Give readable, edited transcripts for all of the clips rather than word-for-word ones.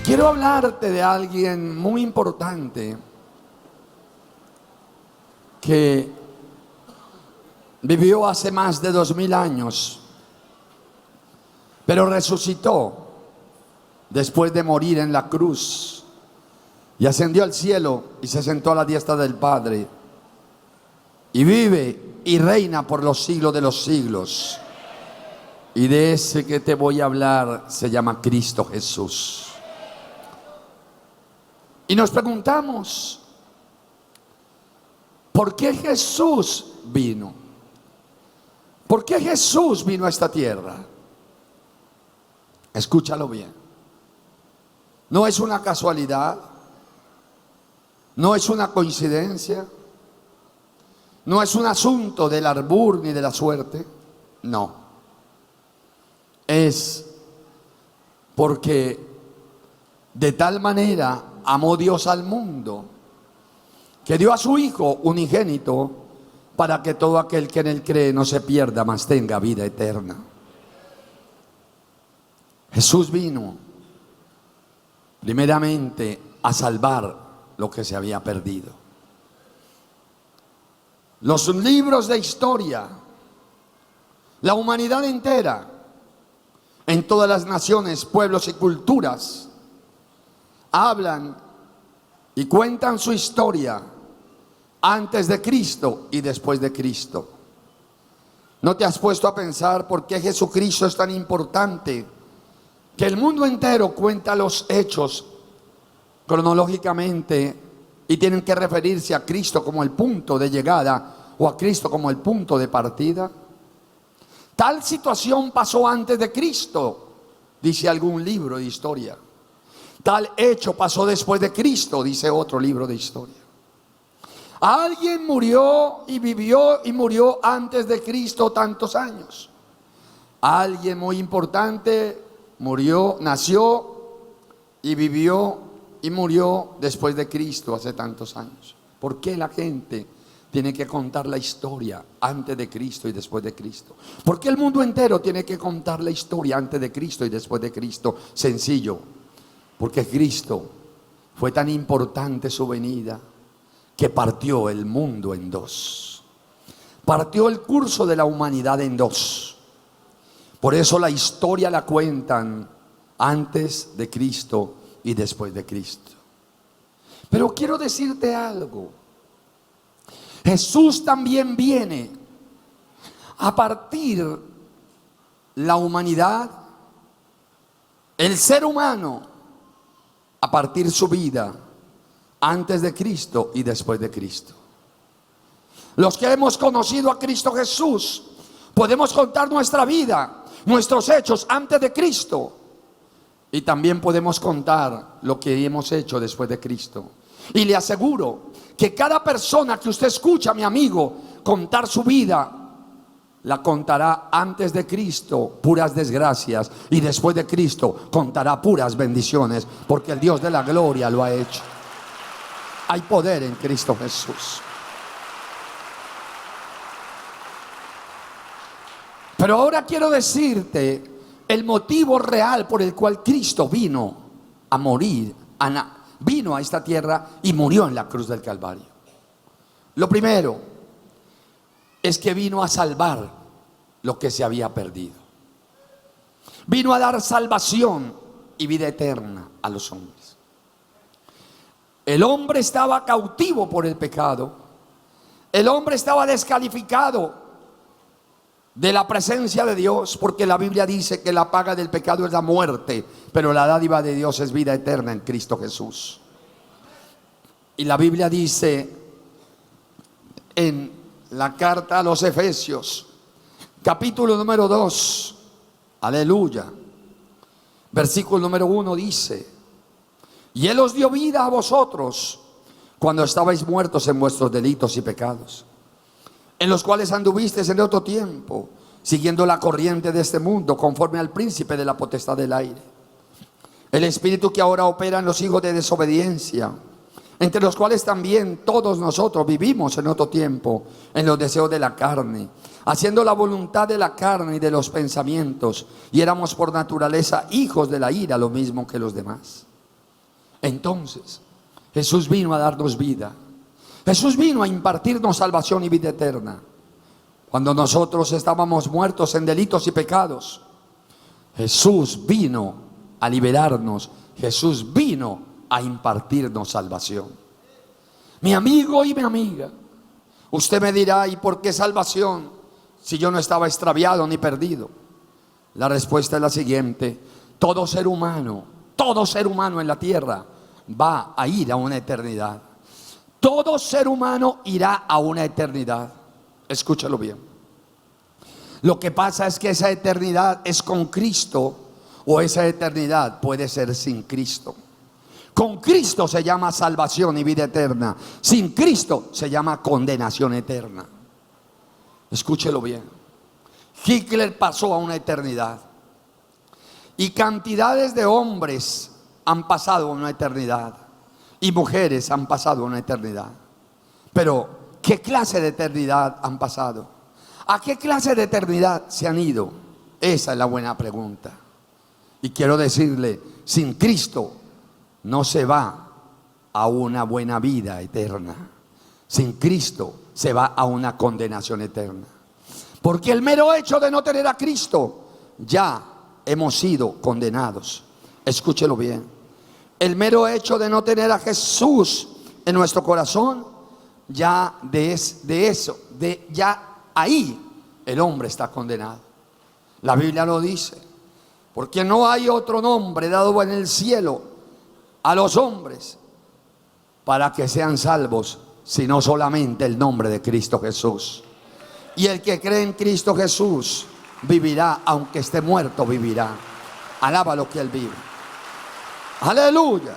Quiero hablarte de alguien muy importante que vivió hace más de 2000 años, pero resucitó después de morir en la cruz y ascendió al cielo y se sentó a la diestra del Padre y vive y reina por los siglos de los siglos. Y de ese que te voy a hablar se llama Cristo Jesús. Y nos preguntamos, ¿por qué Jesús vino? ¿Por qué Jesús vino a esta tierra? Escúchalo bien. No es una casualidad, no es una coincidencia, no es un asunto del albur ni de la suerte, no. Es porque de tal manera amó Dios al mundo que dio a su Hijo unigénito para que todo aquel que en él cree no se pierda, mas tenga vida eterna. Jesús vino primeramente a salvar lo que se había perdido. Los libros de historia, la humanidad entera, en todas las naciones, pueblos y culturas, hablan y cuentan su historia antes de Cristo y después de Cristo. ¿No te has puesto a pensar por qué Jesucristo es tan importante? Que el mundo entero cuenta los hechos cronológicamente y tienen que referirse a Cristo como el punto de llegada o a Cristo como el punto de partida. Tal situación pasó antes de Cristo, dice algún libro de historia. Tal hecho pasó después de Cristo, dice otro libro de historia. Alguien murió y vivió y murió antes de Cristo tantos años. Alguien muy importante murió, nació y vivió y murió después de Cristo hace tantos años. ¿Por qué la gente tiene que contar la historia antes de Cristo y después de Cristo? ¿Por qué el mundo entero tiene que contar la historia antes de Cristo y después de Cristo? Sencillo, porque Cristo fue tan importante su venida que partió el mundo en dos. Partió el curso de la humanidad en dos. Por eso la historia la cuentan antes de Cristo y después de Cristo. Pero quiero decirte algo. Jesús también viene a partir la humanidad, el ser humano, a partir su vida antes de Cristo y después de Cristo. Los que hemos conocido a Cristo Jesús podemos contar nuestra vida, nuestros hechos antes de Cristo, y también podemos contar lo que hemos hecho después de Cristo. Y le aseguro que cada persona que usted escucha, mi amigo, contar su vida, la contará antes de Cristo puras desgracias y después de Cristo contará puras bendiciones, porque el Dios de la gloria lo ha hecho. Hay poder en Cristo Jesús. Pero ahora quiero decirte el motivo real por el cual Cristo vino a morir, vino a esta tierra y murió en la cruz del Calvario. Lo primero es que vino a salvar lo que se había perdido. Vino a dar salvación y vida eterna a los hombres. El hombre estaba cautivo por el pecado. El hombre estaba descalificado de la presencia de Dios, porque la Biblia dice que la paga del pecado es la muerte, pero la dádiva de Dios es vida eterna en Cristo Jesús. Y la Biblia dice en la carta a los Efesios, capítulo número 2, aleluya, versículo número 1 dice: y Él os dio vida a vosotros cuando estabais muertos en vuestros delitos y pecados, en los cuales anduvisteis en otro tiempo, siguiendo la corriente de este mundo, conforme al príncipe de la potestad del aire, el espíritu que ahora opera en los hijos de desobediencia, entre los cuales también todos nosotros vivimos en otro tiempo, en los deseos de la carne, haciendo la voluntad de la carne y de los pensamientos, y éramos por naturaleza hijos de la ira, lo mismo que los demás. Entonces, Jesús vino a darnos vida. Jesús vino a impartirnos salvación y vida eterna. Cuando nosotros estábamos muertos en delitos y pecados, Jesús vino a liberarnos. Jesús vino a impartirnos salvación. Mi amigo y mi amiga, usted me dirá, ¿y por qué salvación si yo no estaba extraviado ni perdido? La respuesta es la siguiente: todo ser humano en la tierra va a ir a una eternidad. Todo ser humano irá a una eternidad. Escúchalo bien. Lo que pasa es que esa eternidad es con Cristo, o esa eternidad puede ser sin Cristo. Con Cristo se llama salvación y vida eterna. Sin Cristo se llama condenación eterna. Escúchelo bien. Hitler pasó a una eternidad, y cantidades de hombres han pasado a una eternidad, y mujeres han pasado a una eternidad. Pero ¿qué clase de eternidad han pasado? ¿A qué clase de eternidad se han ido? Esa es la buena pregunta. Y quiero decirle, sin Cristo no se va a una buena vida eterna. Sin Cristo se va a una condenación eterna. Porque el mero hecho de no tener a Cristo, ya hemos sido condenados. Escúchelo bien. El mero hecho de no tener a Jesús en nuestro corazón, ya ya ahí el hombre está condenado. La Biblia lo dice: porque no hay otro nombre dado en el cielo a los hombres para que sean salvos, sino solamente el nombre de Cristo Jesús. Y el que cree en Cristo Jesús vivirá, aunque esté muerto, vivirá. Alaba lo que Él vive. Aleluya.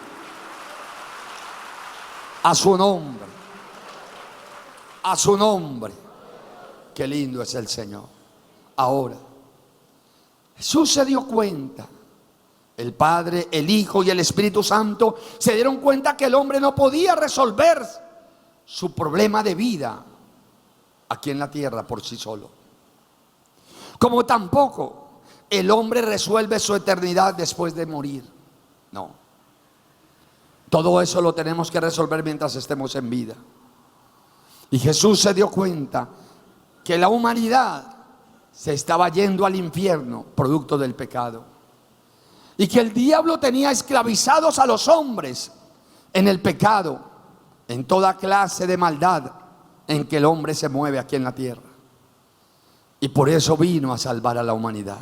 A su nombre. A su nombre. Qué lindo es el Señor. Ahora, Jesús se dio cuenta. El Padre, el Hijo y el Espíritu Santo se dieron cuenta que el hombre no podía resolver su problema de vida aquí en la tierra por sí solo. Como tampoco el hombre resuelve su eternidad después de morir. No. Todo eso lo tenemos que resolver mientras estemos en vida. Y Jesús se dio cuenta que la humanidad se estaba yendo al infierno producto del pecado, y que el diablo tenía esclavizados a los hombres en el pecado, en toda clase de maldad en que el hombre se mueve aquí en la tierra. Y por eso vino a salvar a la humanidad.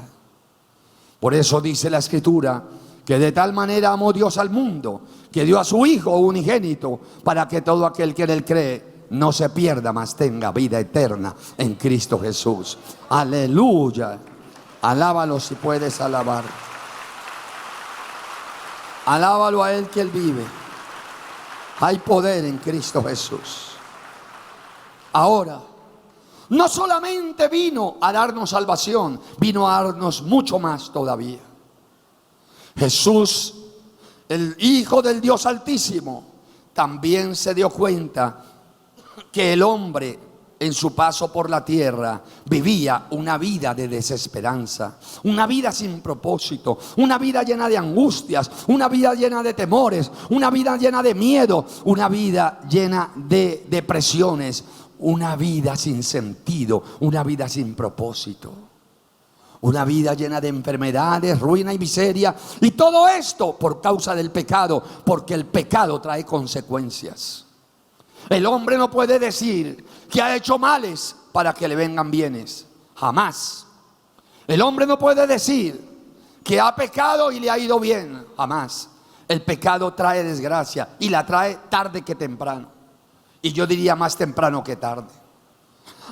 Por eso dice la Escritura que de tal manera amó Dios al mundo, que dio a su Hijo unigénito, para que todo aquel que en Él cree no se pierda, mas tenga vida eterna en Cristo Jesús. Aleluya. Alábalo si puedes alabar. Alábalo a Él, que Él vive. Hay poder en Cristo Jesús. Ahora, no solamente vino a darnos salvación, vino a darnos mucho más todavía. Jesús, el Hijo del Dios Altísimo, también se dio cuenta que el hombre en su paso por la tierra vivía una vida de desesperanza, una vida sin propósito, una vida llena de angustias, una vida llena de temores, una vida llena de miedo, una vida llena de depresiones, una vida sin sentido, una vida sin propósito, una vida llena de enfermedades, ruina y miseria. Y todo esto por causa del pecado, porque el pecado trae consecuencias. El hombre no puede decir que ha hecho males para que le vengan bienes. Jamás. El hombre no puede decir que ha pecado y le ha ido bien. Jamás. El pecado trae desgracia, y la trae tarde que temprano. Y yo diría más temprano que tarde.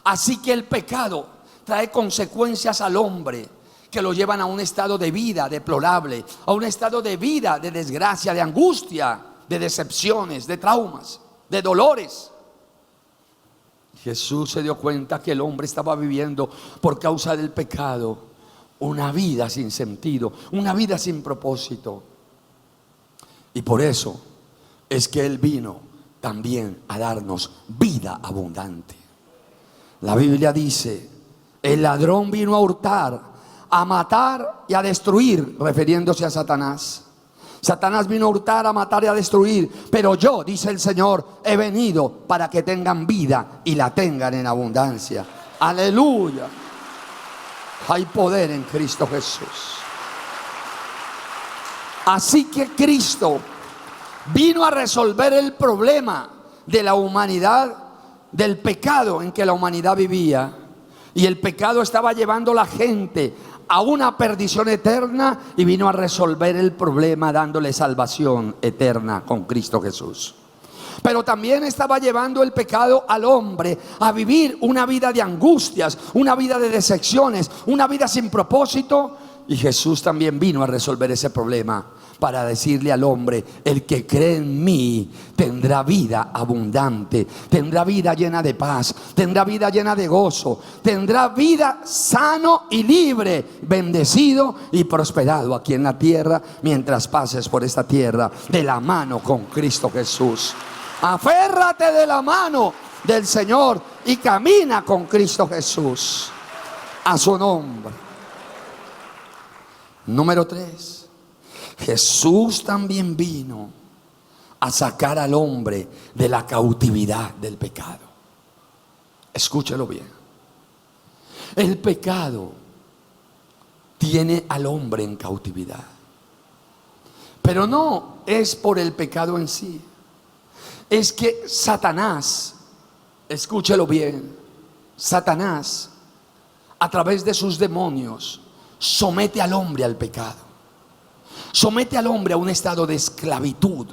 Así que el pecado trae consecuencias al hombre que lo llevan a un estado de vida deplorable, a un estado de vida de desgracia, de angustia, de decepciones, de traumas, de dolores. Jesús se dio cuenta que el hombre estaba viviendo por causa del pecado una vida sin sentido, una vida sin propósito. Y por eso es que Él vino también a darnos vida abundante. La Biblia dice: el ladrón vino a hurtar, a matar y a destruir, refiriéndose a Satanás. Satanás vino a hurtar, a matar y a destruir, pero yo, dice el Señor, he venido para que tengan vida y la tengan en abundancia. Aleluya. Hay poder en Cristo Jesús. Así que Cristo vino a resolver el problema de la humanidad, del pecado en que la humanidad vivía. Y el pecado estaba llevando a la gente a una perdición eterna, y vino a resolver el problema dándole salvación eterna con Cristo Jesús. Pero también estaba llevando el pecado al hombre a vivir una vida de angustias, una vida de decepciones, una vida sin propósito. Y Jesús también vino a resolver ese problema para decirle al hombre: el que cree en mí tendrá vida abundante, tendrá vida llena de paz, tendrá vida llena de gozo, tendrá vida sano y libre, bendecido y prosperado aquí en la tierra, mientras pases por esta tierra de la mano con Cristo Jesús. Aférrate de la mano del Señor y camina con Cristo Jesús. A su nombre. Número 3. Jesús también vino a sacar al hombre de la cautividad del pecado. Escúchelo bien. El pecado tiene al hombre en cautividad, pero no es por el pecado en sí. Es que Satanás, escúchelo bien, Satanás, a través de sus demonios, somete al hombre al pecado. Somete al hombre a un estado de esclavitud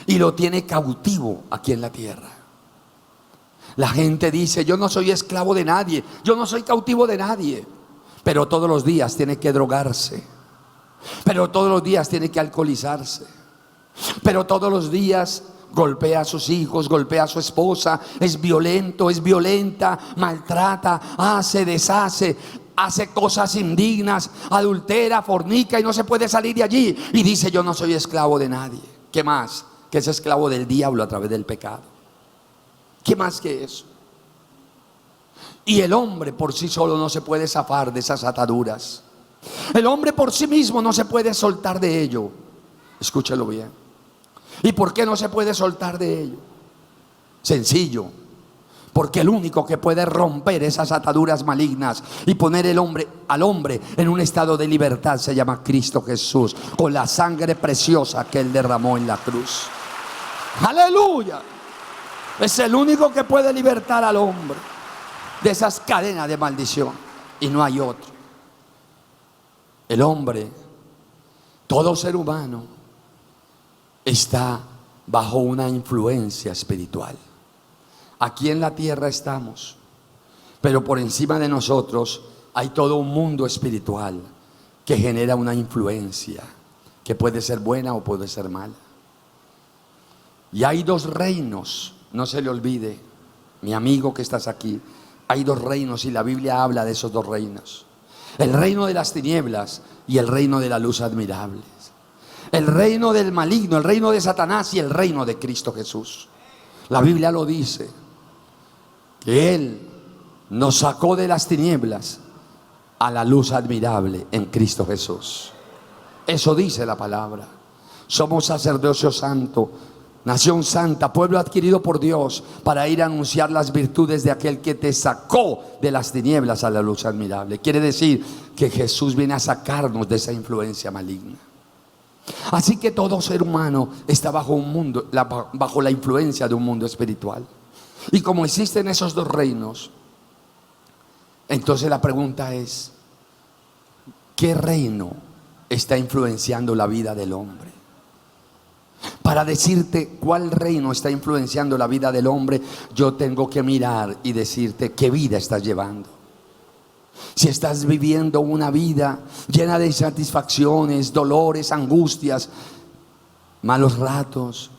y lo tiene cautivo aquí en la tierra. La gente dice: yo no soy esclavo de nadie, yo no soy cautivo de nadie. Pero todos los días tiene que drogarse, pero todos los días tiene que alcoholizarse, pero todos los días golpea a sus hijos, golpea a su esposa, es violento, es violenta, maltrata, hace, deshace, hace cosas indignas, adultera, fornica y no se puede salir de allí. Y dice: yo no soy esclavo de nadie. ¿Qué más? Que es esclavo del diablo a través del pecado. ¿Qué más que eso? Y el hombre por sí solo no se puede zafar de esas ataduras. El hombre por sí mismo no se puede soltar de ello. Escúchelo bien. ¿Y por qué no se puede soltar de ello? Sencillo. Porque el único que puede romper esas ataduras malignas y poner al hombre en un estado de libertad se llama Cristo Jesús, con la sangre preciosa que Él derramó en la cruz. ¡Aleluya! Es el único que puede libertar al hombre de esas cadenas de maldición, y no hay otro. El hombre, todo ser humano, está bajo una influencia espiritual. Aquí en la tierra estamos, pero por encima de nosotros hay todo un mundo espiritual que genera una influencia que puede ser buena o puede ser mala. Y hay dos reinos, no se le olvide, mi amigo que estás aquí, hay dos reinos y la Biblia habla de esos dos reinos: el reino de las tinieblas y el reino de la luz admirable. El reino del maligno, el reino de Satanás y el reino de Cristo Jesús. La Biblia lo dice, que Él nos sacó de las tinieblas a la luz admirable en Cristo Jesús. Eso dice la palabra. Somos sacerdocio santo, nación santa, pueblo adquirido por Dios, para ir a anunciar las virtudes de aquel que te sacó de las tinieblas a la luz admirable. Quiere decir que Jesús viene a sacarnos de esa influencia maligna. Así que todo ser humano está bajo la influencia de un mundo espiritual. Y como existen esos dos reinos, entonces la pregunta es: ¿qué reino está influenciando la vida del hombre? Para decirte cuál reino está influenciando la vida del hombre, yo tengo que mirar y decirte qué vida estás llevando. Si estás viviendo una vida llena de insatisfacciones, dolores, angustias, malos ratos,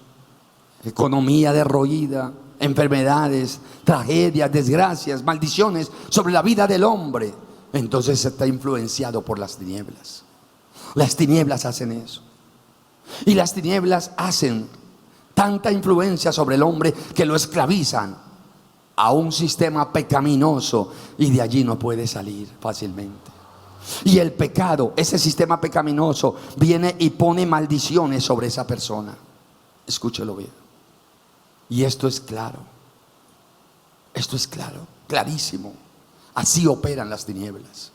economía derroída, enfermedades, tragedias, desgracias, maldiciones sobre la vida del hombre, entonces está influenciado por las tinieblas. Las tinieblas hacen eso. Y las tinieblas hacen tanta influencia sobre el hombre que lo esclavizan a un sistema pecaminoso, y de allí no puede salir fácilmente. Y el pecado, ese sistema pecaminoso, viene y pone maldiciones sobre esa persona. Escúchelo bien. Y esto es claro. Esto es claro, clarísimo. Así operan las tinieblas.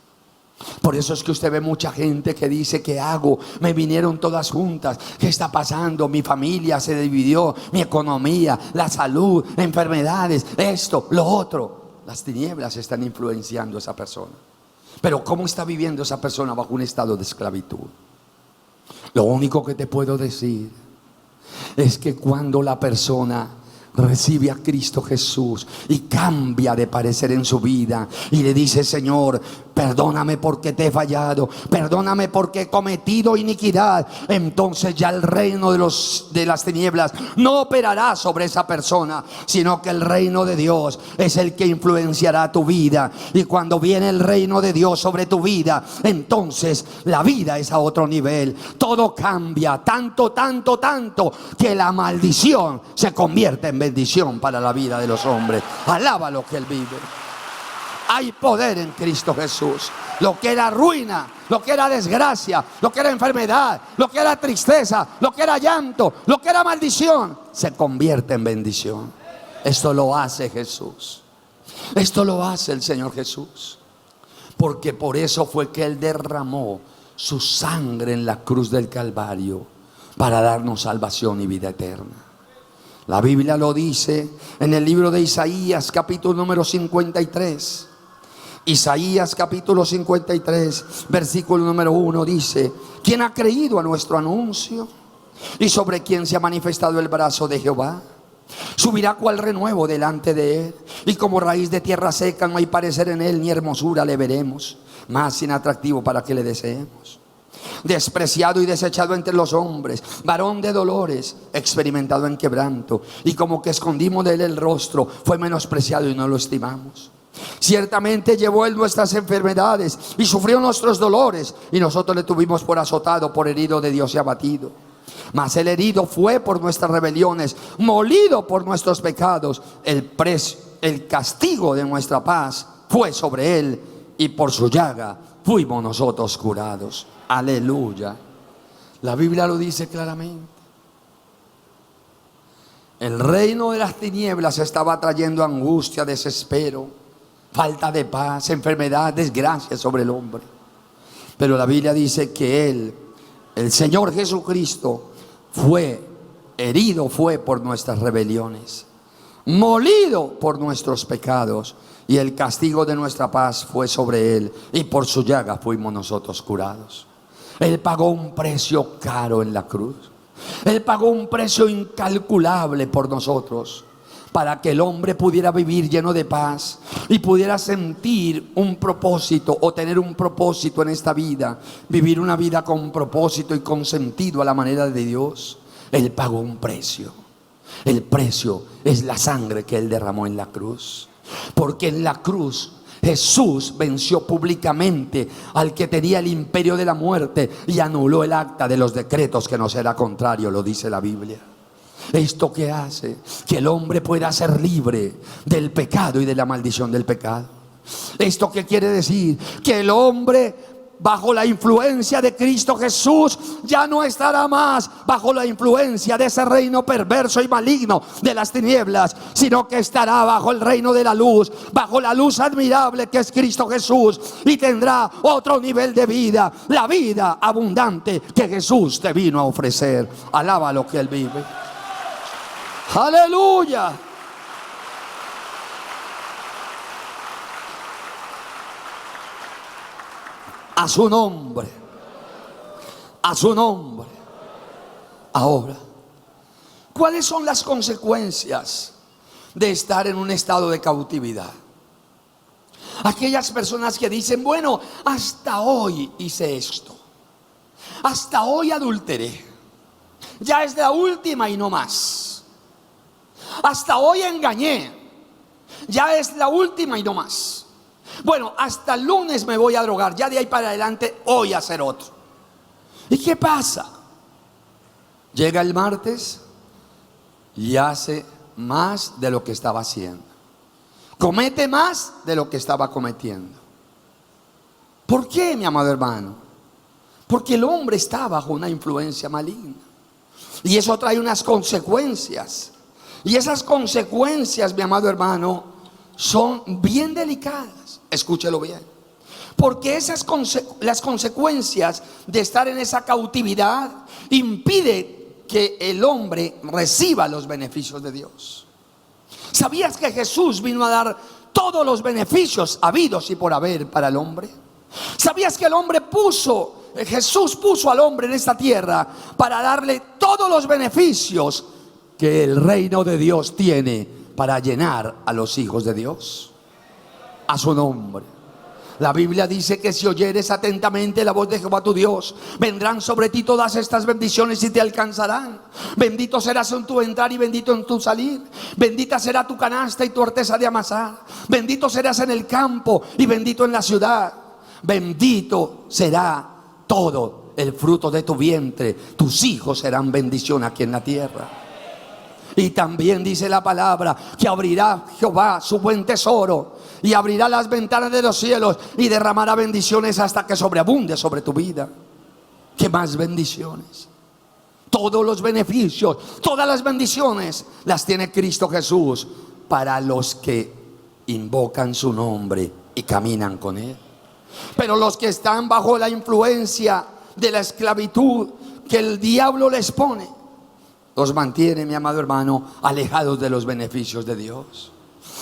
Por eso es que usted ve mucha gente que dice: ¿qué hago? Me vinieron todas juntas. ¿Qué está pasando? Mi familia se dividió, mi economía, la salud, enfermedades, esto, lo otro. Las tinieblas están influenciando a esa persona. Pero ¿cómo está viviendo esa persona bajo un estado de esclavitud? Lo único que te puedo decir es que cuando la persona recibe a Cristo Jesús y cambia de parecer en su vida y le dice: Señor, perdóname porque te he fallado, perdóname porque he cometido iniquidad, entonces ya el reino de las tinieblas no operará sobre esa persona, sino que el reino de Dios es el que influenciará tu vida. Y cuando viene el reino de Dios sobre tu vida, entonces la vida es a otro nivel. Todo cambia, tanto que la maldición se convierte en bendición para la vida de los hombres. Alaba lo que Él vive. Hay poder en Cristo Jesús. Lo que era ruina, lo que era desgracia, lo que era enfermedad, lo que era tristeza, lo que era llanto, lo que era maldición, se convierte en bendición. Esto lo hace Jesús. Esto lo hace el Señor Jesús. Porque por eso fue que Él derramó su sangre en la cruz del Calvario, para darnos salvación y vida eterna. La Biblia lo dice en el libro de Isaías, capítulo número 53. Isaías capítulo 53, versículo número 1 dice: ¿quién ha creído a nuestro anuncio? ¿Y sobre quién se ha manifestado el brazo de Jehová? Subirá cual renuevo delante de él, y como raíz de tierra seca, no hay parecer en él, ni hermosura le veremos, más inatractivo para que le deseemos. Despreciado y desechado entre los hombres, varón de dolores, experimentado en quebranto, y como que escondimos de él el rostro, fue menospreciado y no lo estimamos. Ciertamente llevó él nuestras enfermedades y sufrió nuestros dolores, y nosotros le tuvimos por azotado, por herido de Dios y abatido. Mas el herido fue por nuestras rebeliones, molido por nuestros pecados. El castigo de nuestra paz fue sobre él, y por su llaga fuimos nosotros curados. Aleluya. La Biblia lo dice claramente. El reino de las tinieblas estaba trayendo angustia, desespero, falta de paz, enfermedad, desgracia sobre el hombre. Pero la Biblia dice que Él, el Señor Jesucristo, fue herido, fue por nuestras rebeliones, molido por nuestros pecados, y el castigo de nuestra paz fue sobre Él, y por su llaga fuimos nosotros curados. Él pagó un precio caro en la cruz. Él pagó un precio incalculable por nosotros, para que el hombre pudiera vivir lleno de paz y pudiera sentir un propósito, o tener un propósito en esta vida, vivir una vida con propósito y con sentido a la manera de Dios. Él pagó un precio. El precio es la sangre que Él derramó en la cruz, porque en la cruz Jesús venció públicamente al que tenía el imperio de la muerte y anuló el acta de los decretos que nos era contrario, lo dice la Biblia. ¿Esto qué hace? Que el hombre pueda ser libre del pecado y de la maldición del pecado. ¿Esto qué quiere decir? Que el hombre, bajo la influencia de Cristo Jesús, ya no estará más bajo la influencia de ese reino perverso y maligno de las tinieblas, sino que estará bajo el reino de la luz, bajo la luz admirable que es Cristo Jesús, y tendrá otro nivel de vida, la vida abundante que Jesús te vino a ofrecer. Alaba lo que Él vive. Aleluya. A su nombre. A su nombre. Ahora, ¿cuáles son las consecuencias de estar en un estado de cautividad? Aquellas personas que dicen: bueno, hasta hoy hice esto, hasta hoy adulteré, ya es la última y no más. Hasta hoy engañé, ya es la última y no más. Bueno, hasta el lunes me voy a drogar, ya de ahí para adelante voy a hacer otro. ¿Y qué pasa? Llega el martes y hace más de lo que estaba haciendo, comete más de lo que estaba cometiendo. ¿Por qué, mi amado hermano? Porque el hombre está bajo una influencia maligna. Y eso trae unas consecuencias. Y esas consecuencias, mi amado hermano, son bien delicadas. Escúchelo bien. Porque las consecuencias de estar en esa cautividad impide que el hombre reciba los beneficios de Dios. ¿Sabías que Jesús vino a dar todos los beneficios habidos y por haber para el hombre? ¿Sabías que Jesús puso al hombre en esta tierra para darle todos los beneficios que el reino de Dios tiene para llenar a los hijos de Dios? A su nombre. La Biblia dice que si oyeres atentamente la voz de Jehová tu Dios, vendrán sobre ti todas estas bendiciones y te alcanzarán. Bendito serás en tu entrar y bendito en tu salir. Bendita será tu canasta y tu arteza de amasar. Bendito serás en el campo y bendito en la ciudad. Bendito será todo el fruto de tu vientre. Tus hijos serán bendición aquí en la tierra. Y también dice la palabra que abrirá Jehová su buen tesoro y abrirá las ventanas de los cielos y derramará bendiciones hasta que sobreabunde sobre tu vida. ¿Qué más bendiciones? Todos los beneficios, todas las bendiciones las tiene Cristo Jesús para los que invocan su nombre y caminan con Él. Pero los que están bajo la influencia de la esclavitud que el diablo les pone, los mantiene, mi amado hermano, alejados de los beneficios de Dios.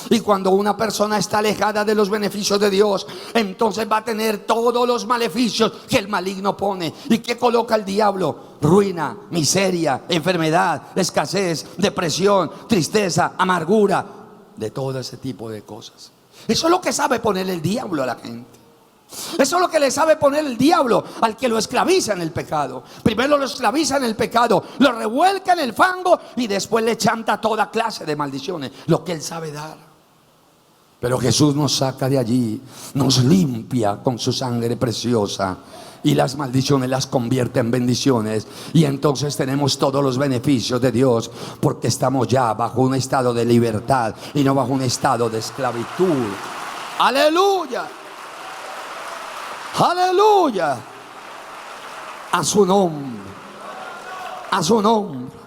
Y cuando una persona está alejada de los beneficios de Dios, entonces va a tener todos los maleficios que el maligno pone. ¿Y qué coloca el diablo? Ruina, miseria, enfermedad, escasez, depresión, tristeza, amargura, de todo ese tipo de cosas. Eso es lo que sabe poner el diablo a la gente. Eso es lo que le sabe poner el diablo al que lo esclaviza en el pecado. Primero lo esclaviza en el pecado, lo revuelca en el fango y después le chanta toda clase de maldiciones, lo que él sabe dar. Pero Jesús nos saca de allí, nos limpia con su sangre preciosa y las maldiciones las convierte en bendiciones. Y entonces tenemos todos los beneficios de Dios, porque estamos ya bajo un estado de libertad y no bajo un estado de esclavitud. ¡Aleluya! ¡Aleluya! A su nombre. A su nombre.